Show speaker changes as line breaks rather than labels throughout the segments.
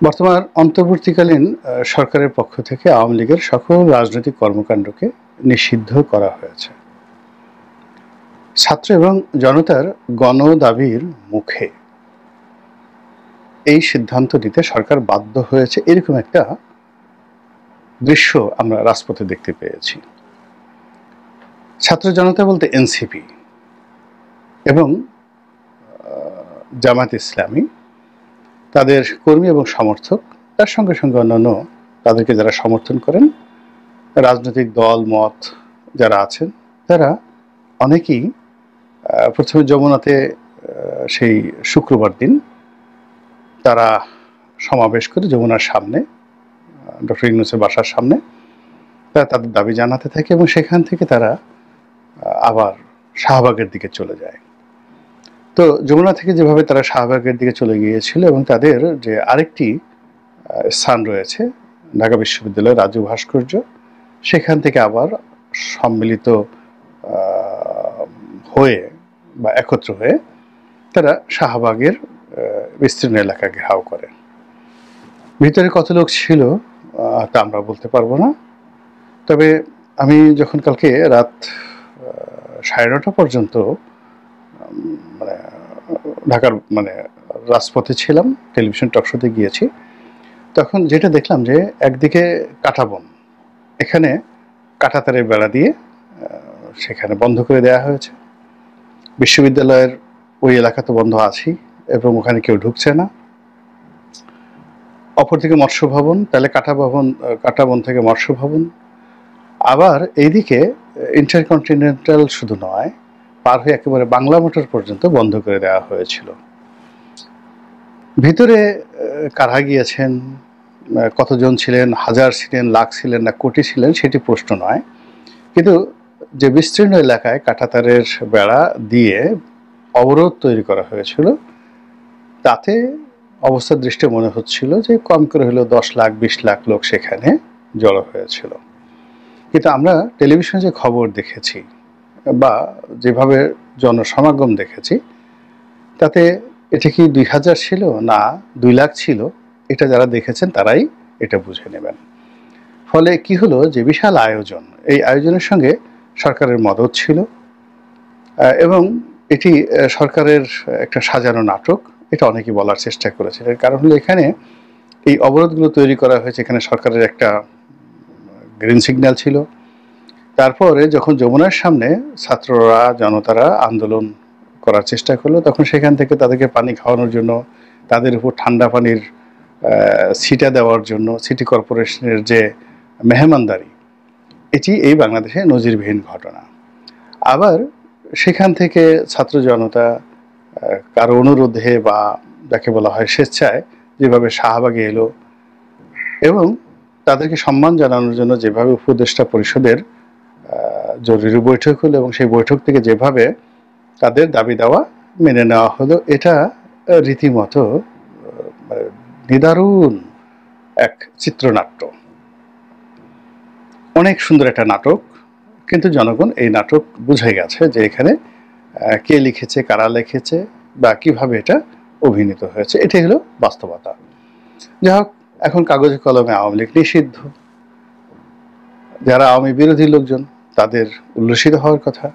বর্তমান অন্তর্বর্তীকালীন সরকারের পক্ষ থেকে আওয়ামী লীগের সকল রাজনৈতিক কর্মকাণ্ডকে নিষিদ্ধ করা হয়েছে। ছাত্র এবং জনতার গণদাবির মুখে এই সিদ্ধান্ত নিতে সরকার বাধ্য হয়েছে, এরকম একটা দৃশ্য আমরা রাজপথে দেখতে পেয়েছি। ছাত্র জনতা বলতে এনসিপি এবং জামাত ইসলামী, তাদের কর্মী এবং সমর্থক, তার সঙ্গে সঙ্গে অন্যান্য তাদেরকে যারা সমর্থন করেন, রাজনৈতিক দল মত যারা আছেন, তারা অনেকেই প্রথমে যমুনাতে সেই শুক্রবার দিন তারা সমাবেশ করে যমুনার সামনে, ডক্টর ইউনূসের বাসার সামনে তারা তাদের দাবি জানাতে থাকে এবং সেখান থেকে তারা আবার শাহবাগের দিকে চলে যায়। তো যমুনা থেকে যেভাবে তারা শাহবাগের দিকে চলে গিয়েছিল এবং তাদের যে আরেকটি স্থান রয়েছে ঢাকা বিশ্ববিদ্যালয়ের রাজু ভাস্কর্য, সেখান থেকে আবার সম্মিলিত হয়ে বা একত্র হয়ে তারা শাহবাগের বিস্তীর্ণ এলাকা ঘেরাও করে। ভিতরে কত লোক ছিল তা আমরা বলতে পারবো না, তবে আমি যখন কালকে রাত 9:30 পর্যন্ত ঢাকার রাজপথে ছিলাম, টেলিভিশন টকশোতে গিয়েছি, তখন যেটা দেখলাম যে একদিকে কাঁটাবন, এখানে কাঁটাতারের বেড়া দিয়ে সেখানে বন্ধ করে দেওয়া হয়েছে। বিশ্ববিদ্যালয়ের ওই এলাকা তো বন্ধ আছেই এবং ওখানে কেউ ঢুকছে না। অপরদিকে মৎস্য ভবন, তাহলে কাঁটাবন থেকে মৎস্য ভবন, আবার এইদিকে ইন্টারকন্টিনেন্টাল শুধু নয়, পার হয়ে একেবারে বাংলা মোটর পর্যন্ত বন্ধ করে দেওয়া হয়েছিল। ভিতরে কারা গিয়েছেন, কতজন ছিলেন, হাজার ছিলেন, লাখ ছিলেন না কোটি ছিলেন, সেটি প্রশ্ন নয়, কিন্তু যে বিস্তীর্ণ এলাকায় কাঁটাতারের বেড়া দিয়ে অবরোধ তৈরি করা হয়েছিল, তাতে অবস্থার দৃষ্টি মনে হচ্ছিল যে কম করে হলেও 10 লাখ 20 লাখ লোক সেখানে জড়ো হয়েছিল। কিন্তু আমরা টেলিভিশনে যে খবর দেখেছি বা যেভাবে জনসমাগম দেখেছি, তাতে এটা কি 2000 ছিল না 2 লাখ ছিল, এটা যারা দেখেছেন তারাই এটা বুঝে নেবেন। ফলে কি হলো যে বিশাল আয়োজন, এই আয়োজনের সঙ্গে সরকারের মদত ছিল এবং এটি সরকারের একটা সাজানো নাটক, এটা অনেকেই বলার চেষ্টা করেছে। এর কারণ হলো এখানে এই অবরোধগুলো তৈরি করা হয়েছে, এখানে সরকারের একটা গ্রিন সিগন্যাল ছিল। তারপরে যখন যমুনার সামনে ছাত্ররা জনতারা আন্দোলন করার চেষ্টা করলো, তখন সেখান থেকে তাদেরকে পানি খাওয়ানোর জন্য, তাদের উপর ঠান্ডা পানির ছিটা দেওয়ার জন্য সিটি কর্পোরেশনের যে মেহমানদারি, এটি এই বাংলাদেশে নজিরবিহীন ঘটনা। আবার সেখান থেকে ছাত্র জনতা কারো অনুরোধে বা যাকে বলা হয় স্বেচ্ছায় যেভাবে শাহবাগে এলো এবং তাদেরকে সম্মান জানানোর জন্য যেভাবে উপদেষ্টা পরিষদের জরুরি বৈঠক হলো এবং সেই বৈঠক থেকে যেভাবে তাদের দাবি দেওয়া মেনে নেওয়া হলো, এটা রীতিমতো নিদারুণ এক চিত্রনাট্য, অনেক সুন্দর একটা নাটক। কিন্তু জনগণ এই নাটক বুঝে গেছে যে এখানে কে লিখেছে, কারা লিখেছে বা কিভাবে এটা অভিনীত হয়েছে, এটাই হলো বাস্তবতা। যাই হোক, এখন কাগজে কলমে আওয়ামী লীগ নিষিদ্ধ, যারা আওয়ামী বিরোধী লোকজন তাদের উল্লসিত হওয়ার কথা,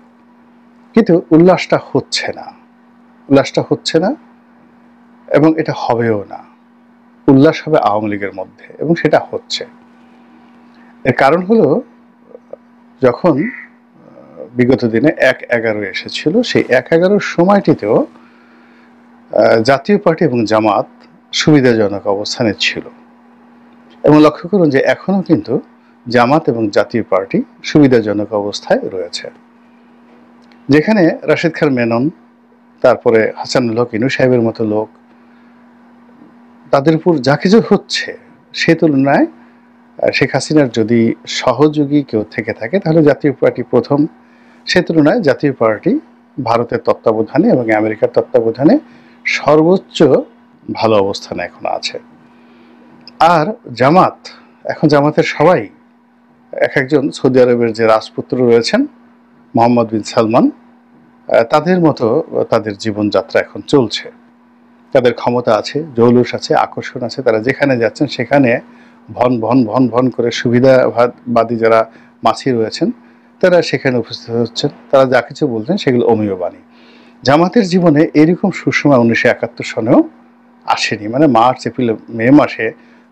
কিন্তু উল্লাসটা হচ্ছে না এবং এটা হবেও না। উল্লাস হবে আওয়ামী লীগের মধ্যে এবং সেটা হচ্ছে। এর কারণ হলো যখন বিগত দিনে 1/11 এসেছিল, সেই 1/11 সময়টিতেও জাতীয় পার্টি এবং জামাত সুবিধাজনক অবস্থানে ছিল এবং লক্ষ্য করুন যে এখনো কিন্তু জামাত এবং জাতীয় পার্টি সুবিধাজনক অবস্থায় রয়েছে। যেখানে রাশেদ খান মেনন, তারপরে হাসানুল হক ইনু সাহেবের মতো লোক, তাদের উপর যা কিছু হচ্ছে, সে তুলনায় শেখ হাসিনার যদি সহযোগী কেউ থেকে থাকে তাহলে জাতীয় পার্টি প্রথম। সে তুলনায় জাতীয় পার্টি ভারতের তত্ত্বাবধানে এবং আমেরিকার তত্ত্বাবধানে সর্বোচ্চ ভালো অবস্থানে এখন আছে। আর জামাত, এখন জামাতের সবাই এক একজন সৌদি আরবের যে রাজপুত্র রয়েছেন মোহাম্মদ বিন সালমান, তাদের মতো তাদের জীবনযাত্রা এখন চলছে। তাদের ক্ষমতা আছে, জৌলুস আছে, আকর্ষণ আছে, তারা যেখানে যাচ্ছেন সেখানে ভন ভন ভন ভন করে সুবিধাবাদী যারা মাছি রয়েছেন তারা সেখানে উপস্থিত হচ্ছেন, তারা যা কিছু বলছেন সেগুলো অমীয় বাণী। জামাতের জীবনে এরকম সুসময় 1971 সনেও আসেনি। মানে মার্চ, এপ্রিল, মে মাসে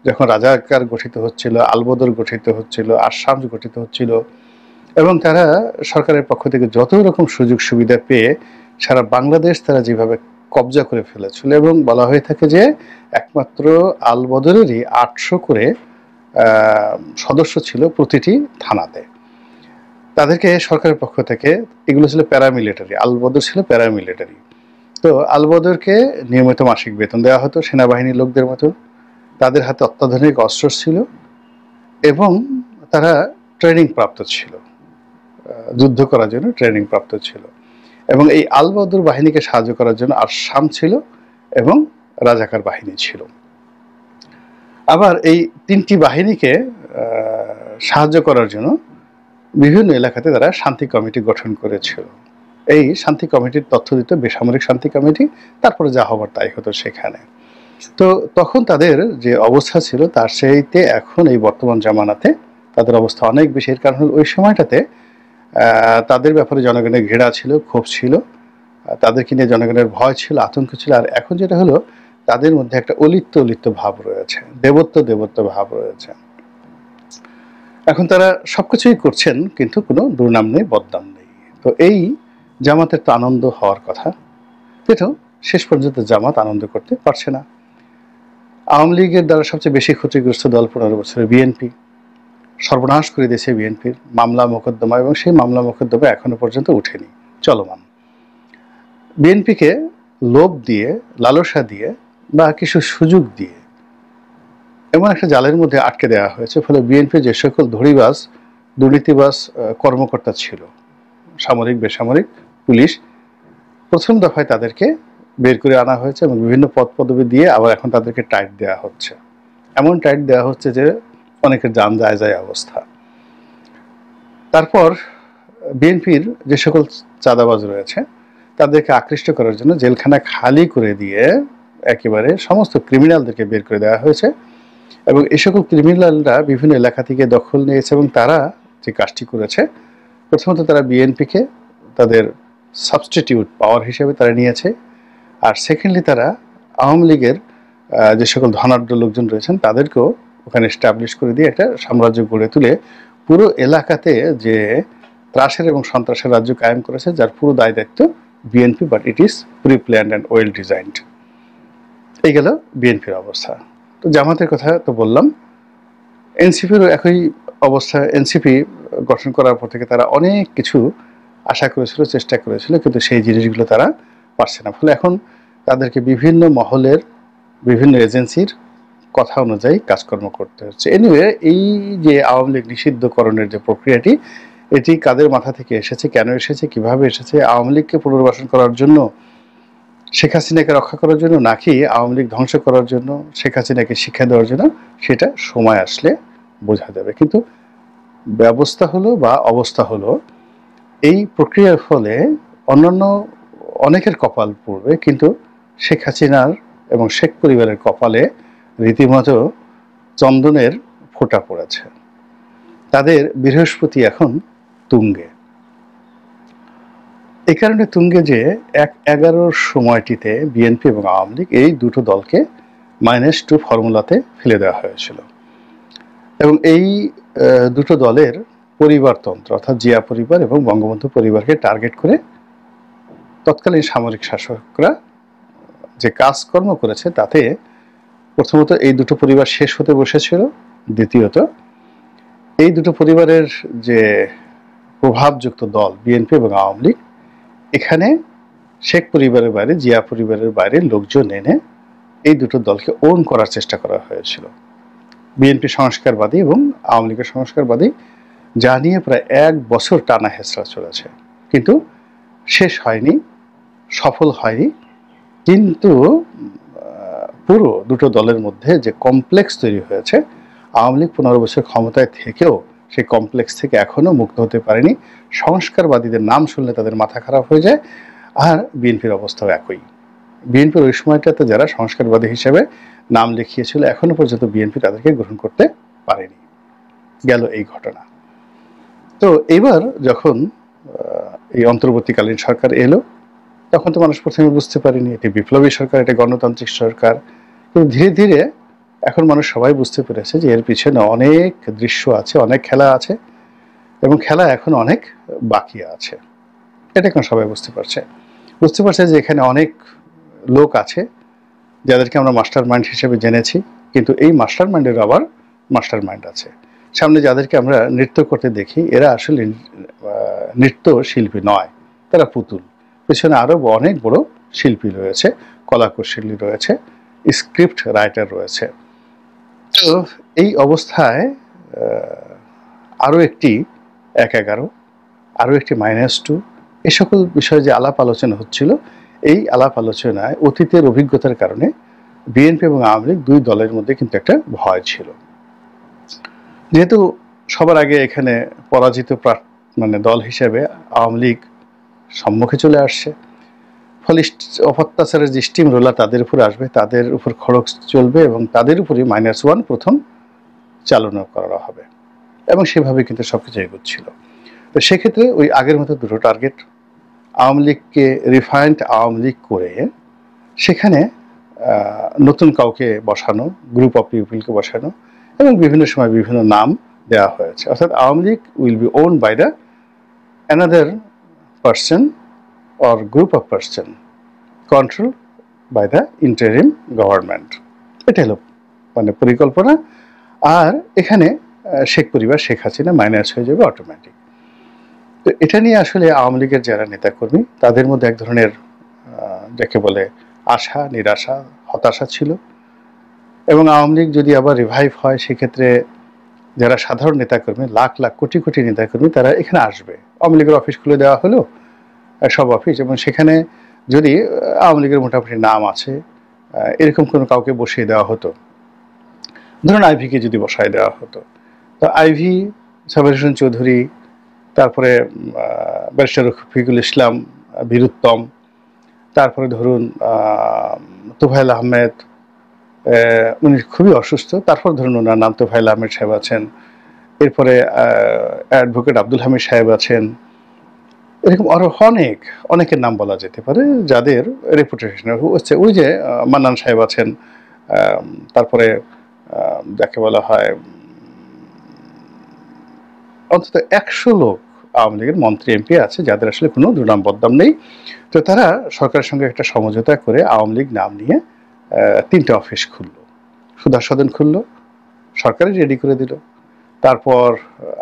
যখন রাজাকার গঠিত হচ্ছিল, আলবদর গঠিত হচ্ছিল, আসাম গঠিত হচ্ছিল এবং তারা সরকারের পক্ষ থেকে যত রকম সুযোগ সুবিধা পেয়ে সারা বাংলাদেশ তারা যেভাবে কবজা করে ফেলেছিল এবং বলা হয়ে থাকে যে একমাত্র আলবদরেরই 800 করে সদস্য ছিল প্রতিটি থানাতে। তাদেরকে সরকারের পক্ষ থেকে, এগুলো ছিল প্যারামিলিটারি, আলবদর ছিল প্যারামিলিটারি। তো আলবদরকে নিয়মিত মাসিক বেতন দেওয়া হতো সেনাবাহিনীর লোকদের মতো, তাদের হাতে অত্যাধুনিক অস্ত্র ছিল এবং তারা ট্রেনিং প্রাপ্ত ছিল, যুদ্ধ করার জন্য ট্রেনিং প্রাপ্ত ছিল। এবং এই আলবদর বাহিনীকে সাহায্য করার জন্য আসাম ছিল এবং রাজাকার বাহিনী ছিল। আবার এই তিনটি বাহিনীকে সাহায্য করার জন্য বিভিন্ন এলাকাতে তারা শান্তি কমিটি গঠন করেছিল। এই শান্তি কমিটির তথ্য দিত বেসামরিক শান্তি কমিটি, তারপরে যা হবার তাই হতো সেখানে। তো তখন তাদের যে অবস্থা ছিল তার চাইতে এখন এই বর্তমান জামানাতে তাদের অবস্থা অনেক বেশি। এর কারণ হল ওই সময়টাতে তাদের ব্যাপারে জনগণের ঘৃণা ছিল, ক্ষোভ ছিল, তাদেরকে নিয়ে জনগণের ভয় ছিল, আতঙ্ক ছিল। আর এখন যেটা হলো তাদের মধ্যে একটা অলিপ্ত ভাব রয়েছে, দেবত্ব ভাব রয়েছে। এখন তারা সবকিছুই করছেন কিন্তু কোনো দুর্নাম নেই, বদনাম নেই। তো এই জামাতের তো আনন্দ হওয়ার কথা, কিন্তু শেষ পর্যন্ত জামাত আনন্দ করতে পারছে না। আওয়ামী লীগের দ্বারা সবচেয়ে বেশি ক্ষতিগ্রস্ত দল 15 বছরের বিএনপি, সর্বনাশ করে দিয়েছে বিএনপির মামলা মোকদ্দমা, এবং সেই মামলা মোকদ্দমা এখনো পর্যন্ত উঠেনি, চলমান। বিএনপিকে লোভ দিয়ে, লালসা দিয়ে বা কিছু সুযোগ দিয়ে এমন একটা জালের মধ্যে আটকে দেওয়া হয়েছে, ফলে বিএনপি যে সকল ধড়িবাজ, দুর্নীতিবাজ কর্মকর্তা ছিল, সামরিক, বেসামরিক, পুলিশ, প্রথম দফায় তাদেরকে বের করে আনা হয়েছে এবং বিভিন্ন পদ পদবি দিয়ে আবার এখন তাদেরকে টাইট দেওয়া হচ্ছে। এমন টাইট দেওয়া হচ্ছে যে অনেকের জান যায় অবস্থা। তারপর বিএনপির যে সকল চাঁদাবাজ রয়েছে তাদেরকে আকৃষ্ট করার জন্য জেলখানা খালি করে দিয়ে একেবারে সমস্ত ক্রিমিনালদেরকে বের করে দেওয়া হয়েছে এবং এই সকল ক্রিমিনালরা বিভিন্ন এলাকা থেকে দখল নিয়েছে এবং তারা যে কাজটি করেছে, প্রথমত তারা বিএনপিকে তাদের সাবস্টিটিউট পাওয়ার হিসেবে তারা নিয়েছে, আর সেকেন্ডলি তারা আওয়ামী লীগের যে সকল ধনাঢ্য লোকজন রয়েছেন তাদেরকেও ওখানে এস্টাবলিশ করে দিয়ে একটা সাম্রাজ্য গড়ে তুলে পুরো এলাকাতে যে ত্রাসের এবং সন্ত্রাসের রাজ্য কায়েম করেছে, যার পুরো দায় দায়িত্ব BNP, but it is pre planned and well designed. এই গেল বিএনপির অবস্থা। তো জামাতের কথা তো বললাম, এনসিপিরও একই অবস্থা। এনসিপি গঠন করার পর থেকে তারা অনেক কিছু আশা করেছিল, চেষ্টা করেছিল, কিন্তু সেই জিনিসগুলো তারা পারছে না। ফলে এখন তাদেরকে বিভিন্ন মহলের, বিভিন্ন এজেন্সির কথা অনুযায়ী কাজকর্ম করতে হচ্ছে। এনিওয়ে, এই যে আওয়ামী লীগ নিষিদ্ধকরণের যে প্রক্রিয়াটি, এটি কাদের মাথা থেকে এসেছে, কেন এসেছে, কিভাবে এসেছে, আওয়ামী লীগকে পুনর্বাসন করার জন্য, শেখ হাসিনাকে রক্ষা করার জন্য, নাকি আওয়ামী লীগ ধ্বংস করার জন্য, শেখ হাসিনাকে শিক্ষা দেওয়ার জন্য, সেটা সময় আসলে বোঝা যাবে। কিন্তু ব্যবস্থা হলো বা অবস্থা হলো, এই প্রক্রিয়ার ফলে অন্যান্য অনেকের কপাল পড়বে, কিন্তু শেখ হাসিনার এবং শেখ পরিবারের কপালে রীতিমতো চন্দনের ফোঁটা পড়েছে। তাদের বৃহস্পতি এখন তুঙ্গে। এই কারণে তুঙ্গে যে 1/11 সময়টিতে বিএনপি এবং আওয়ামী লীগ এই দুটো দলকে -2 ফর্মুলাতে ফেলে দেওয়া হয়েছিল এবং এই দুটো দলের পরিবারতন্ত্র, অর্থাৎ জিয়া পরিবার এবং বঙ্গবন্ধু পরিবারকে টার্গেট করে তৎকালীন সামরিক শাসকরা যে কাজকর্ম করেছে, তাতে প্রথমত এই দুটো পরিবার শেষ হতে বসেছিল, দ্বিতীয়ত এই দুটো পরিবারের যে প্রভাবযুক্ত দল বিএনপি এবং আওয়ামী লীগ, এখানে শেখ পরিবারের বাইরে, জিয়া পরিবারের বাইরে লোকজন এনে এই দুটো দলকে ওন করার চেষ্টা করা হয়েছিল। বিএনপি সংস্কারবাদী এবং আওয়ামী লীগের সংস্কারবাদী, যা নিয়ে প্রায় 1 বছর টানা হেঁচড়া চলেছে, কিন্তু শেষ হয়নি, সফল হয়নি। কিন্তু পুরো দুটো দলের মধ্যে যে কমপ্লেক্স তৈরি হয়েছে, আওয়ামী লীগ 15 বছর ক্ষমতায় থেকেও সেই কমপ্লেক্স থেকে এখনো মুক্ত হতে পারেনি। সংস্কারবাদীদের নাম শুনলে তাদের মাথা খারাপ হয়ে যায়, আর বিএনপির অবস্থাও একই। বিএনপির ওই সময়টাতে যারা সংস্কারবাদী হিসেবে নাম লিখিয়েছিল এখনো পর্যন্ত বিএনপি তাদেরকে গ্রহণ করতে পারেনি। গেল এই ঘটনা। তো এবার যখন এই অন্তর্বর্তীকালীন সরকার এলো, তখন তো মানুষ প্রথমে বুঝতে পারেনি এটি বিপ্লবী সরকার, এটা গণতান্ত্রিক সরকার। কিন্তু ধীরে ধীরে এখন মানুষ সবাই বুঝতে পেরেছে যে এর পিছনে অনেক দৃশ্য আছে, অনেক খেলা আছে, এবং খেলা এখন অনেক বাকি আছে। এটা এখন সবাই বুঝতে পারছে যে এখানে অনেক লোক আছে যাদেরকে আমরা মাস্টার মাইন্ড হিসেবে জেনেছি, কিন্তু এই মাস্টার মাইন্ডের আবার মাস্টার মাইন্ড আছে। সামনে যাদেরকে আমরা নৃত্য করতে দেখি, এরা আসলে নৃত্য শিল্পী নয়, তারা পুতুল। পেছনে আরও অনেক বড় শিল্পী রয়েছে, কলাকুশলী রয়েছে, স্ক্রিপ্ট রাইটার রয়েছে। তো এই অবস্থায় আরও একটি 1-11, আরও একটি -2, এই সকল বিষয়ে যে আলাপ আলোচনা হচ্ছিল, এই আলাপ আলোচনায় অতীতের অভিজ্ঞতার কারণে বিএনপি এবং আওয়ামী লীগ দুই দলের মধ্যে কিন্তু একটা ভয় ছিল। যেহেতু সবার আগে এখানে পরাজিত দল হিসেবে আওয়ামী লীগ সম্মুখে চলে আসছে, ফলে অত্যাচারের যে স্টিম রোলার তাদের উপর আসবে, তাদের উপর খড়গ চলবে এবং তাদের উপরই -1 প্রথম চালনা করা হবে, এবং সেভাবে কিন্তু সবকিছু এগোচ্ছিল। তো সেক্ষেত্রে ওই আগের মতো দুটো টার্গেট, আওয়ামী লীগকে রিফাইন্ড আওয়ামী লীগ করে সেখানে নতুন কাউকে বসানো, গ্রুপ অফ পিপলকে বসানো, এবং বিভিন্ন সময় বিভিন্ন নাম দেওয়া হয়েছে। অর্থাৎ Awami League will be owned by the another person or group of person control by the interim government. এটা হলো পরিকল্পনা। আর এখানে শেখ পরিবার, শেখ হাসিনা মাইনাস হয়ে যাবে অটোমেটিক। তো এটা নিয়ে আসলে আওয়ামী লীগের যারা নেতাকর্মী, তাদের মধ্যে এক ধরনের যাকে বলে আশা, নিরাশা, হতাশা ছিল। এবং আওয়ামী লীগ যদি আবার রিভাইভ হয়, সেক্ষেত্রে যারা সাধারণ নেতাকর্মী, লাখ লাখ কোটি কোটি নেতাকর্মী, তারা এখানে আসবে। আওয়ামী লীগের অফিস খুলে দেওয়া হলো, সব অফিস, এবং সেখানে যদি আওয়ামী লীগের মোটামুটি নাম আছে এরকম কোনো কাউকে বসিয়ে দেওয়া হতো, ধরুন আইভিকে যদি বসায় দেওয়া হতো, তো আইভি, সাবের হোসেন চৌধুরী, তারপরে ব্যারিস্টার রফিকুল ইসলাম বীরুত্তম, তারপরে ধরুন তোফায়েল আহমেদ, উনি খুবই অসুস্থ, তারপর ধরুন ওনার নাম তোফায়েল আহমেদ সাহেব আছেন, এরপরে অ্যাডভোকেট আব্দুল হামিদ সাহেব আছেন, এরকম আরো অনেকের নাম বলা যেতে পারে যাদের রেপুটেশন হচ্ছে। ওই যে মান্নান সাহেব আছেন, তারপরে যাকে বলা হয় অন্তত 100 লোক আওয়ামী লীগের মন্ত্রী এমপি আছে যাদের আসলে কোনো দুর্নাম বদনাম নেই। তো তারা সরকারের সঙ্গে একটা সমঝোতা করে আওয়ামী লীগ নাম নিয়ে 3টে অফিস খুললো, সুধার সদন খুললো, সরকারই রেডি করে দিল। তারপর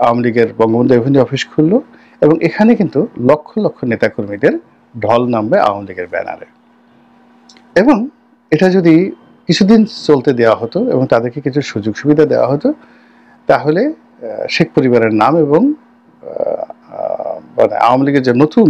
আওয়ামী লীগের বঙ্গবন্ধু এভিনিউ অফিস খুললো, এবং এখানে কিন্তু লক্ষ লক্ষ নেতাকর্মীদের ঢল নামবে আওয়ামী লীগের ব্যানারে। এবং এটা যদি কিছুদিন চলতে দেওয়া হতো এবং তাদেরকে কিছু সুযোগ সুবিধা দেওয়া হতো, তাহলে শেখ পরিবারের নাম এবং আওয়ামী লীগের যে নতুন